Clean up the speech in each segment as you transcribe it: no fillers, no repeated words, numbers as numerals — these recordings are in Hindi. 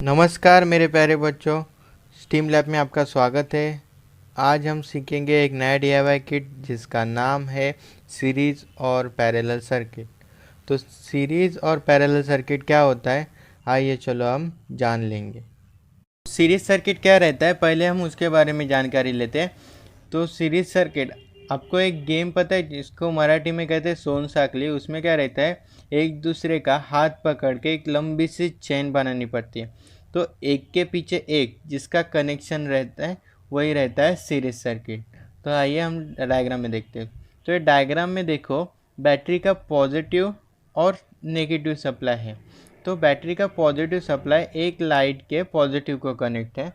नमस्कार मेरे प्यारे बच्चों, स्टीम लैब में आपका स्वागत है। आज हम सीखेंगे एक नया डीआईवाई किट जिसका नाम है सीरीज़ और पैरेलल सर्किट। तो सीरीज़ और पैरेलल सर्किट क्या होता है, आइए चलो हम जान लेंगे। सीरीज़ सर्किट क्या रहता है, पहले हम उसके बारे में जानकारी लेते हैं। तो सीरीज़ सर्किट, आपको एक गेम पता है जिसको मराठी में कहते हैं सोन साखली। उसमें क्या रहता है, एक दूसरे का हाथ पकड़ के एक लंबी सी चेन बनानी पड़ती है। तो एक के पीछे एक जिसका कनेक्शन रहता है वही रहता है सीरीज सर्किट। तो आइए हम डायग्राम में देखते हैं। तो ये डायग्राम में देखो, बैटरी का पॉजिटिव और नेगेटिव सप्लाई है। तो बैटरी का पॉजिटिव सप्लाई एक लाइट के पॉजिटिव को कनेक्ट है,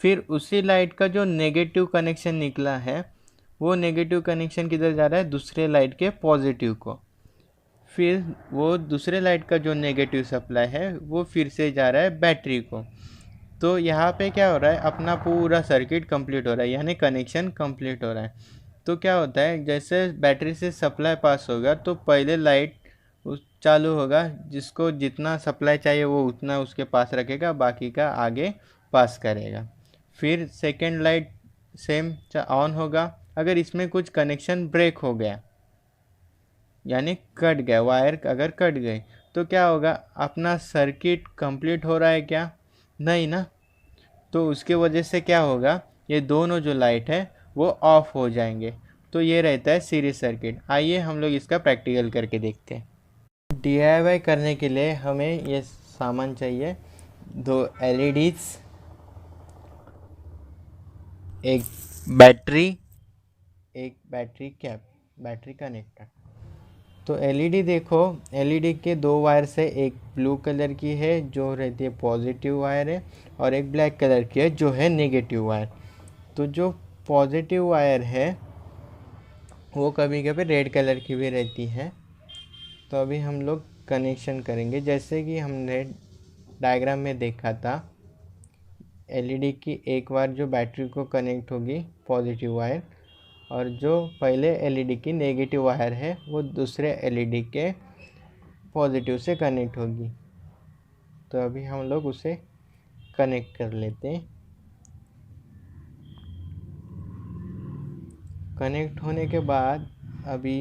फिर उसी लाइट का जो नेगेटिव कनेक्शन निकला है वो नेगेटिव कनेक्शन किधर जा रहा है, दूसरे लाइट के पॉजिटिव को। फिर वो दूसरे लाइट का जो नेगेटिव सप्लाई है वो फिर से जा रहा है बैटरी को। तो यहाँ पे क्या हो रहा है, अपना पूरा सर्किट कंप्लीट हो रहा है, यानी कनेक्शन कंप्लीट हो रहा है। तो क्या होता है, जैसे बैटरी से सप्लाई पास होगा तो पहले लाइट उस चालू होगा, जिसको जितना सप्लाई चाहिए वो उतना उसके पास रखेगा, बाकी का आगे पास करेगा। फिर सेकेंड लाइट सेम ऑन होगा। अगर इसमें कुछ कनेक्शन ब्रेक हो गया यानी कट गया, वायर अगर कट गई तो क्या होगा, अपना सर्किट कंप्लीट हो रहा है क्या, नहीं ना। तो उसके वजह से क्या होगा, ये दोनों जो लाइट है वो ऑफ हो जाएंगे। तो ये रहता है सीरीज सर्किट। आइए हम लोग इसका प्रैक्टिकल करके देखते हैं। डीआईवाई करने के लिए हमें ये सामान चाहिए, दो एलईडीज, एक बैटरी, एक बैटरी कैप, बैटरी कनेक्टर। तो एलईडी देखो, एलईडी के दो वायर से एक ब्लू कलर की है जो रहती है पॉजिटिव वायर है, और एक ब्लैक कलर की है जो है नेगेटिव वायर। तो जो पॉजिटिव वायर है वो कभी कभी रेड कलर की भी रहती है। तो अभी हम लोग कनेक्शन करेंगे, जैसे कि हमने डायग्राम में देखा था। एलईडी की एक वायर जो बैटरी को कनेक्ट होगी पॉजिटिव वायर, और जो पहले एलईडी की नेगेटिव वायर है वो दूसरे एलईडी के पॉजिटिव से कनेक्ट होगी। तो अभी हम लोग उसे कनेक्ट कर लेते हैं। कनेक्ट होने के बाद अभी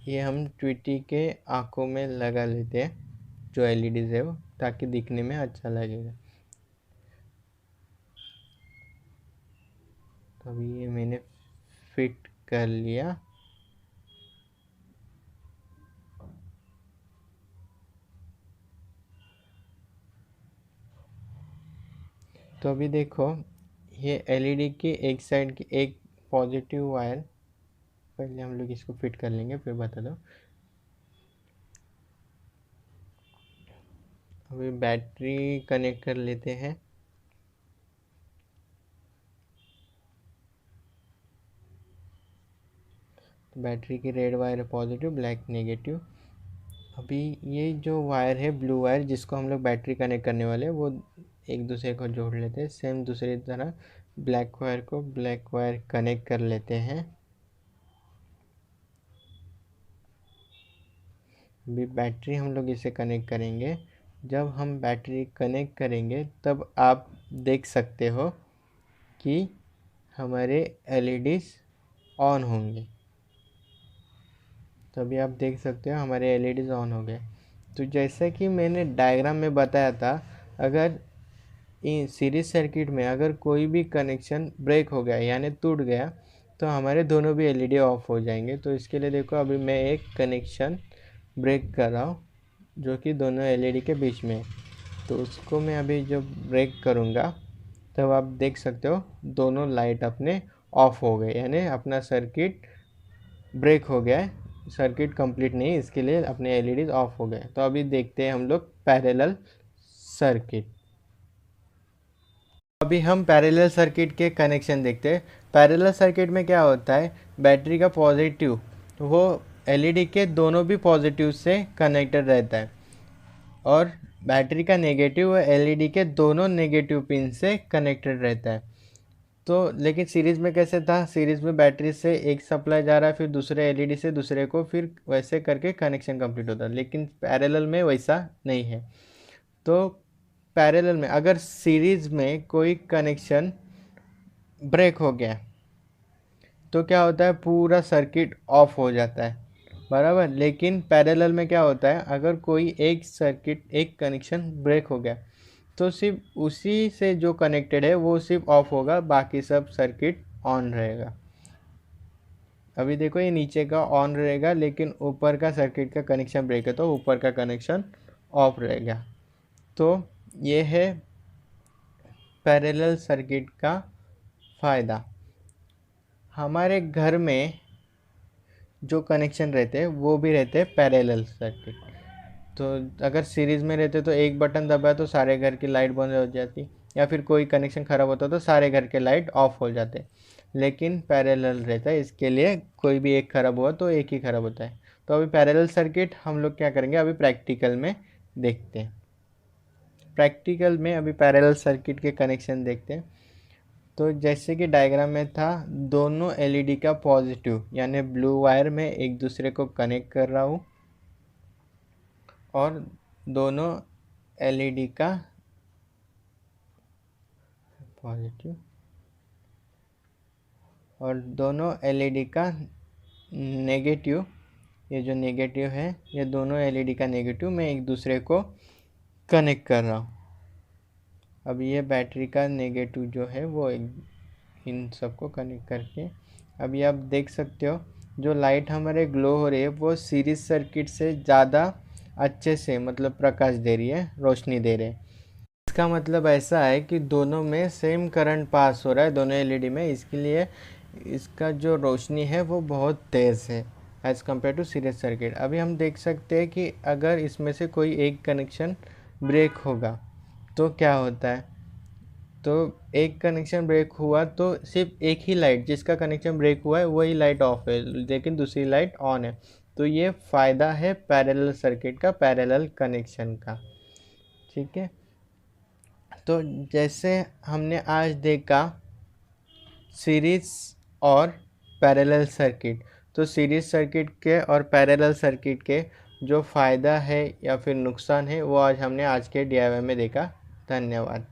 ये हम ट्विटी के आँखों में लगा लेते हैं, जो एलईडीज है वो, ताकि दिखने में अच्छा लगेगा। तो अभी ये मैंने फिट कर लिया। तो अभी देखो, ये एलईडी की एक साइड की एक पॉजिटिव वायर, पहले हम लोग इसको फिट कर लेंगे फिर बता दो। अभी बैटरी कनेक्ट कर लेते हैं। तो बैटरी की रेड वायर है पॉजिटिव, ब्लैक नेगेटिव। अभी ये जो वायर है ब्लू वायर जिसको हम लोग बैटरी कनेक्ट करने वाले हैं वो एक दूसरे को जोड़ लेते हैं। सेम दूसरी तरह ब्लैक वायर को ब्लैक वायर कनेक्ट कर लेते हैं। अभी बैटरी हम लोग इसे कनेक्ट करेंगे। जब हम बैटरी कनेक्ट करेंगे तब आप देख सकते हो कि हमारे एलईडीज ऑन होंगे। तो अभी आप देख सकते हो हमारे एलईडीज ऑन हो गए। तो जैसा कि मैंने डायग्राम में बताया था, अगर सीरीज सर्किट में अगर कोई भी कनेक्शन ब्रेक हो गया यानी टूट गया तो हमारे दोनों भी एलईडी ऑफ हो जाएंगे। तो इसके लिए देखो, अभी मैं एक कनेक्शन ब्रेक कर रहा हूँ जो कि दोनों एलईडी के बीच में है। तो उसको मैं अभी जब ब्रेक करूँगा तब आप देख सकते हो दोनों लाइट अपने ऑफ हो गए, यानी अपना सर्किट ब्रेक हो गया है। सर्किट कंप्लीट नहीं, इसके लिए अपने एलईडीज ऑफ हो गए। तो अभी देखते हैं हम लोग पैरेलल सर्किट। अभी हम पैरेलल सर्किट के कनेक्शन देखते हैं। पैरेलल सर्किट में क्या होता है, बैटरी का पॉजिटिव वो एलईडी के दोनों भी पॉजिटिव से कनेक्टेड रहता है, और बैटरी का नेगेटिव वो एलईडी के दोनों नेगेटिव पिन से कनेक्टेड रहता है। तो लेकिन सीरीज़ में कैसे था, सीरीज़ में बैटरी से एक सप्लाई जा रहा है फिर दूसरे एलईडी से दूसरे को, फिर वैसे करके कनेक्शन कंप्लीट होता है। लेकिन पैरेलल में वैसा नहीं है। तो पैरेलल में अगर सीरीज में कोई कनेक्शन ब्रेक हो गया तो क्या होता है, पूरा सर्किट ऑफ हो जाता है, बराबर। लेकिन पैरेलल में क्या होता है, अगर कोई एक कनेक्शन ब्रेक हो गया तो सिर्फ उसी से जो कनेक्टेड है वो सिर्फ ऑफ होगा, बाकी सब सर्किट ऑन रहेगा। अभी देखो ये नीचे का ऑन रहेगा, लेकिन ऊपर का सर्किट का कनेक्शन ब्रेक है तो ऊपर का कनेक्शन ऑफ रहेगा। तो ये है पैरेलल सर्किट का फ़ायदा। हमारे घर में जो कनेक्शन रहते हैं वो भी रहते हैं पैरेलल सर्किट। तो अगर सीरीज़ में रहते तो एक बटन दबाया तो सारे घर की लाइट बंद हो जाती, या फिर कोई कनेक्शन ख़राब होता तो सारे घर के लाइट ऑफ हो जाते। लेकिन पैरेलल रहता है, इसके लिए कोई भी एक ख़राब हुआ तो एक ही ख़राब होता है। तो अभी पैरेलल सर्किट हम लोग क्या करेंगे, अभी प्रैक्टिकल में देखते हैं। प्रैक्टिकल में अभी पैरेलल सर्किट के कनेक्शन देखते हैं। तो जैसे कि डायग्राम में था, दोनों एलईडी का पॉजिटिव यानी ब्लू वायर में एक दूसरे को कनेक्ट कर रहा हूँ, और दोनों एलईडी का पॉजिटिव और दोनों एलईडी का नेगेटिव, ये जो नेगेटिव है ये दोनों एलईडी का नेगेटिव मैं एक दूसरे को कनेक्ट कर रहा हूँ। अब ये बैटरी का नेगेटिव जो है वो इन सबको कनेक्ट करके, अभी आप देख सकते हो जो लाइट हमारे ग्लो हो रही है वो सीरीज सर्किट से ज़्यादा अच्छे से मतलब प्रकाश दे रही है, रोशनी दे रही है। इसका मतलब ऐसा है कि दोनों में सेम करंट पास हो रहा है, दोनों एलईडी में, इसके लिए इसका जो रोशनी है वो बहुत तेज़ है as compare to series circuit. अभी हम देख सकते हैं कि अगर इसमें से कोई एक कनेक्शन ब्रेक होगा तो क्या होता है, तो एक कनेक्शन ब्रेक हुआ तो सिर्फ एक ही लाइट, जिसका कनेक्शन ब्रेक हुआ है वही लाइट ऑफ है, लेकिन दूसरी लाइट ऑन है। तो ये फ़ायदा है पैरेलल सर्किट का, पैरेलल कनेक्शन का, ठीक है। तो जैसे हमने आज देखा सीरीज और पैरेलल सर्किट, तो सीरीज सर्किट के और पैरेलल सर्किट के जो फ़ायदा है या फिर नुकसान है वो आज हमने आज के DIY में देखा। धन्यवाद।